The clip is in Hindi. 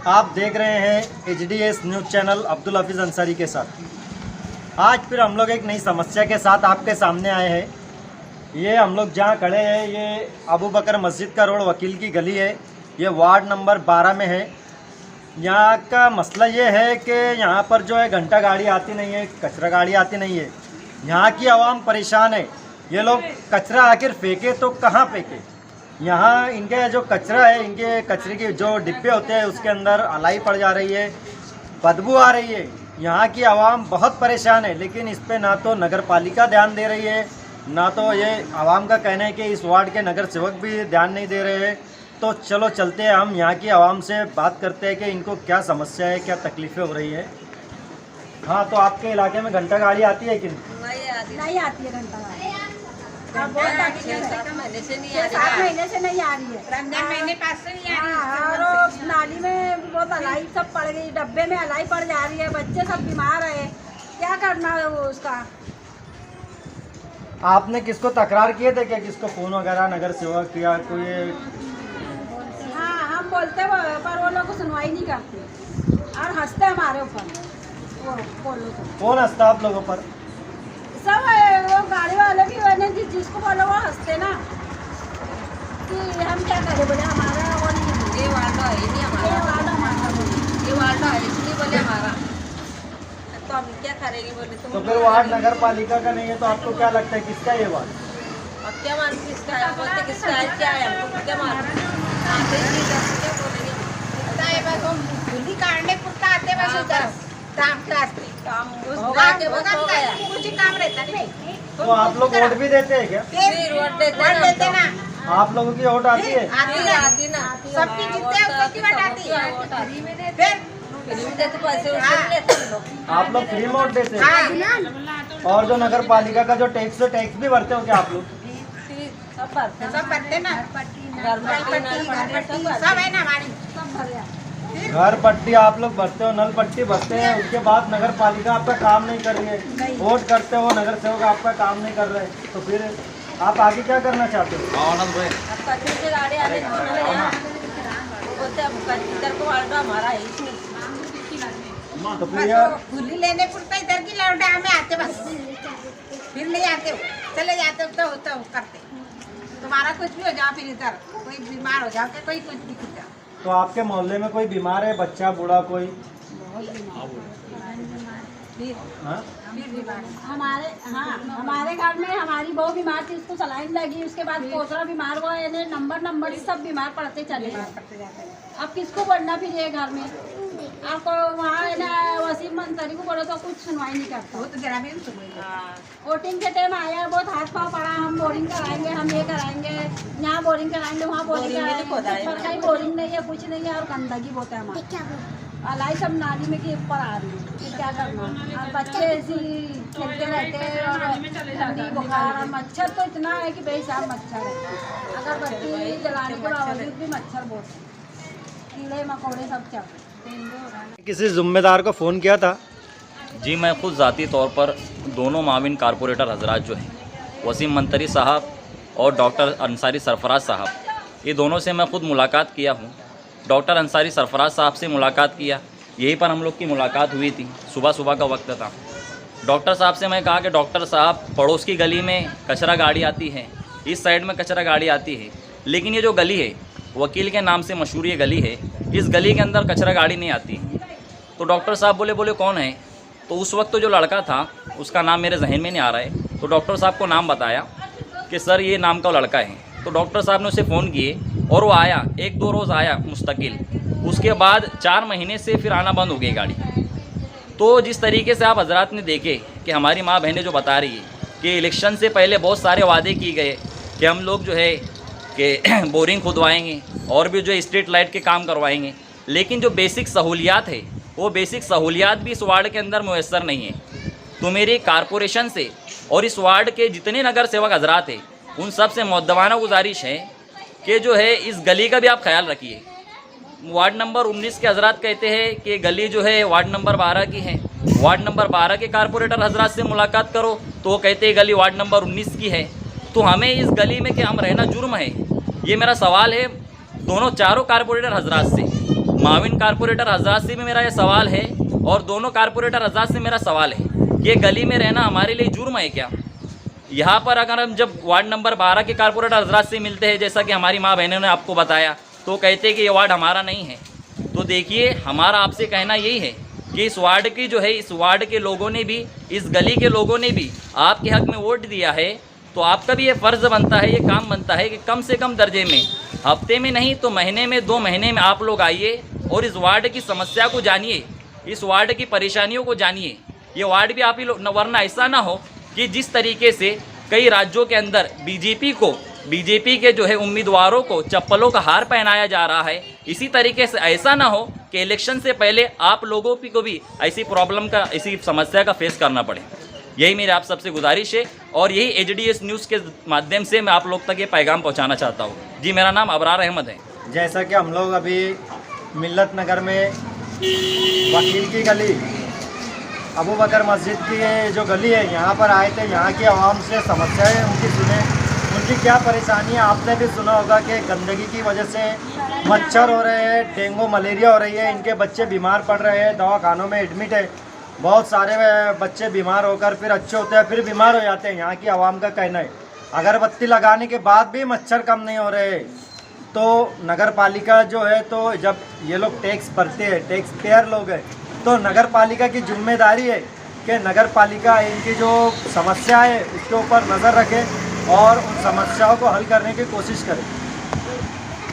आप देख रहे हैं HDS news channel Abdul Hafeez Ansari के साथ। आज फिर हम लोग एक नई समस्या के साथ आपके सामने आए हैं। ये हम लोग जहाँ खड़े हैं ये अबू बकर मस्जिद का रोड वकील की गली है। ये वार्ड नंबर 12 में है। यहाँ का मसला ये है कि यहाँ पर जो है घंटा गाड़ी आती नहीं है, कचरा गाड़ी आती नहीं है। यहाँ की आवाम परेशान है। ये लोग कचरा आखिर फेंके तो कहाँ फेंके। यहाँ इनके जो कचरा है, इनके कचरे के जो डिब्बे होते हैं उसके अंदर अलाई पड़ जा रही है, बदबू आ रही है। यहाँ की आवाम बहुत परेशान है, लेकिन इस पे ना तो नगर पालिका ध्यान दे रही है, ना तो ये आवाम का कहना है कि इस वार्ड के नगर सेवक भी ध्यान नहीं दे रहे हैं। तो चलो चलते हैं, हम यहाँ की आवाम से बात करते हैं कि इनको क्या समस्या है, क्या तकलीफ़ें हो रही है। हाँ, तो आपके इलाके में घंटा गाड़ी आती है कि नहीं आती है घंटा गाड़ी। महीने से नहीं आ 7 महीने से नहीं आ रही है। रमजान महीने पास से नहीं आ रही हाँ, और नाली में बहुत अलाई सब पड़ गई, डब्बे में अलाई पड़ जा रही है, बच्चे सब बीमार है। क्या करना है वो उसका। आपने किसको तकरार किए थे क्या, किसको फ़ोन वगैरह नगर सेवक या कोई? हाँ, हम बोलते पर वो लोग सुनवाई नहीं करते और हंसते हमारे ऊपर। वो बोलो तो कौन हंसता आप लोगों पर? सब वो गाड़ी वाले भी बने जिसको बोलो वो हंसते ना कि हम क्या करें। बोले हमारा वो नहीं है, ये वार्ड है नहीं हमारा, ये वाला हमारा बोले। ये वार्ड है इसलिए बोले हमारा, तो हम क्या करेंगे बोले तो फिर वार्ड नगर पालिका का नहीं है तो आपको क्या लगता है किसका ये वार्ड? अब क्या मान किसका है, बोलते किसका है, क्या है, हमको क्या मान आते नहीं क्या बोलेंगे। धुली काटने पुरता आते बस उधर काम के वास्ते काम उस होगा के बस हो गया। कुछ ही काम रहता नहीं। तो आप लोग वोट भी देते हैं क्या? फिर वोट देते ना आप लोगों की वोट आती है? आती ना सबकी जीतते हैं उसकी वोट आती है। फिर फ्री में देते पैसे उससे भी लेते हैं लोग। आप लोग फ्री में वोट देते हैं? हाँ, और जो नगर पालिका का जो टैक्स है, टैक्स भी भरते हो क्या आप लोग? सब भरते हैं। सब करते ना। घर पट्टी सब है ना हमारी। सब भर गया। घर पट्टी आप लोग भरते हो, नल पट्टी भरते हैं। उसके बाद नगर पालिका आपका काम नहीं कर रही है, वोट करते हो, नगर सेवक आपका काम नहीं कर रहे, तो फिर आप आगे क्या करना चाहते हो? अब कचरे की गाड़ी आने छोड़ने यहाँ बोलते अब इधर को वार्ड हमारा है इसमें। तो बस फिर यह वो धुली लेने पुरता इधर की लौटा हमें आते बस। फिर नहीं आते हो, चले जाते हो तो करते। तुम्हारा कुछ भी हो जाओ, फिर इधर कोई बीमार हो जाओ, कोई कुछ भी हो जाओ। तो आपके मोहल्ले में कोई बीमार है, बच्चा बूढ़ा कोई? हाँ? हमारे घर में हमारी बहू बीमार थी, उसको सलाइन लगी, उसके बाद पोतरा बीमार हुआ, यानी नंबर सब बीमार पड़ते चले। अब किसको बढ़ना फिर ये घर में। आपको वहाँ है ना वसीम मंतरी को बोलो तो कुछ सुनवाई नहीं करता। वो तो ग्रामीण सुन वोटिंग के टाइम आया, बहुत हाथ पाँव पड़ा, हम बोरिंग कराएंगे, हम ये कराएंगे, यहाँ बोरिंग कराएंगे, वहाँ बोरिंग कराएंगे, पर कहीं बोरिंग नहीं है, कुछ नहीं है और गंदगी बहुत है हमारी। अलाई सब नाली में के ऊपर आ रही है, फिर क्या करना। और बच्चे ऐसे ही खेलते रहते हैं और ठंडी बुखार और मच्छर तो इतना है कि बेहिसाब मच्छर है। अगर बत्ती जलाने के बावजूद भी मच्छर बहुत है, कीड़े मकोड़े सब चल। किसी जिम्मेदार को फ़ोन किया था? जी, मैं खुद ज़ाती तौर पर दोनों माविन कारपोरेटर हजरात जो हैं, वसीम मंतरी साहब और डॉक्टर अंसारी सरफराज साहब, ये दोनों से मैं खुद मुलाकात किया हूँ। डॉक्टर अंसारी सरफराज साहब से मुलाकात किया, यहीं पर हम लोग की मुलाकात हुई थी, सुबह का वक्त था। डॉक्टर साहब से मैं कहा कि डॉक्टर साहब, पड़ोस की गली में कचरा गाड़ी आती है, इस साइड में कचरा गाड़ी आती है, लेकिन ये जो गली है वकील के नाम से मशहूर ये गली है, इस गली के अंदर कचरा गाड़ी नहीं आती। तो डॉक्टर साहब बोले कौन है? तो उस वक्त तो जो लड़का था उसका नाम मेरे जहन में नहीं आ रहा है, तो डॉक्टर साहब को नाम बताया कि सर ये नाम का लड़का है। तो डॉक्टर साहब ने उसे फ़ोन किए और वो आया, 1-2 रोज़ आया मुस्तकिल, उसके बाद 4 महीने से फिर आना बंद हो गई गाड़ी। तो जिस तरीके से आप हजरात ने देखे कि हमारी माँ बहनें जो बता रही है कि इलेक्शन से पहले बहुत सारे वादे किए गए कि हम लोग जो है कि बोरिंग खुदवाएंगे और भी जो स्ट्रीट लाइट के काम करवाएंगे, लेकिन जो बेसिक सहूलियात है वो बेसिक सहूलियात भी इस वार्ड के अंदर मुयस्सर नहीं है। तो मेरी कारपोरेशन से और इस वार्ड के जितने नगर सेवक हजरात हैं उन सब से मुअद्दबाना गुजारिश है कि जो है इस गली का भी आप ख्याल रखिए। वार्ड नंबर 19 के हजरात कहते हैं कि गली जो है वार्ड नंबर 12 की है। वार्ड नंबर 12 के कारपोरेटर हजरात से मुलाकात करो तो वो कहते हैं गली वार्ड नंबर 19 की है। तो हमें इस गली में क्या हम रहना जुर्म है? ये मेरा सवाल है दोनों चारों कारपोरेटर हजरात से, माविन कारपोरेटर हजरात से भी मेरा ये सवाल है और दोनों कारपोरेटर हजरात से मेरा सवाल है कि ये गली में रहना हमारे लिए जुर्म है क्या? यहाँ पर अगर हम जब वार्ड नंबर 12 के कारपोरेटर हजरात से मिलते हैं, जैसा कि हमारी माँ बहनों ने आपको बताया, तो कहते हैं कि ये वार्ड हमारा नहीं है। तो देखिए हमारा आपसे कहना यही है कि इस वार्ड की जो है, इस वार्ड के लोगों ने भी, इस गली के लोगों ने भी आपके हक में वोट दिया है, तो आपका भी ये फ़र्ज़ बनता है, ये काम बनता है कि कम से कम दर्जे में, हफ्ते में नहीं तो महीने में, 2 महीने में आप लोग आइए और इस वार्ड की समस्या को जानिए, इस वार्ड की परेशानियों को जानिए। ये वार्ड भी आप ही लोग, वरना ऐसा ना हो कि जिस तरीके से कई राज्यों के अंदर बीजेपी के जो है उम्मीदवारों को चप्पलों का हार पहनाया जा रहा है, इसी तरीके से ऐसा ना हो कि इलेक्शन से पहले आप लोगों को भी ऐसी प्रॉब्लम का, ऐसी समस्या का फेस करना पड़े। यही मेरी आप सबसे गुजारिश है और यही HDS न्यूज़ के माध्यम से मैं आप लोग तक ये पैगाम पहुंचाना चाहता हूं। जी, मेरा नाम अबरार अहमद है। जैसा कि हम लोग अभी मिल्लत नगर में वकील की गली, अबू बकर मस्जिद की जो गली है, यहाँ पर आए थे। यहाँ की आवाम से समस्याएं उनकी सुने, उनकी क्या परेशानी है। आपने भी सुना होगा कि गंदगी की वजह से मच्छर हो रहे हैं, डेंगू मलेरिया हो रही है, इनके बच्चे बीमार पड़ रहे हैं, दवाखानों में एडमिट है। बहुत सारे बच्चे बीमार होकर फिर अच्छे होते हैं, फिर बीमार हो जाते हैं। यहाँ की आवाम का कहना है अगरबत्ती लगाने के बाद भी मच्छर कम नहीं हो रहे। तो नगर पालिका जो है, तो जब ये लोग टैक्स भरते हैं, टैक्स पेयर लोग हैं, तो नगर पालिका की जिम्मेदारी है कि नगर पालिका इनकी जो समस्या है उसके ऊपर नज़र रखे और उन समस्याओं को हल करने की कोशिश करे।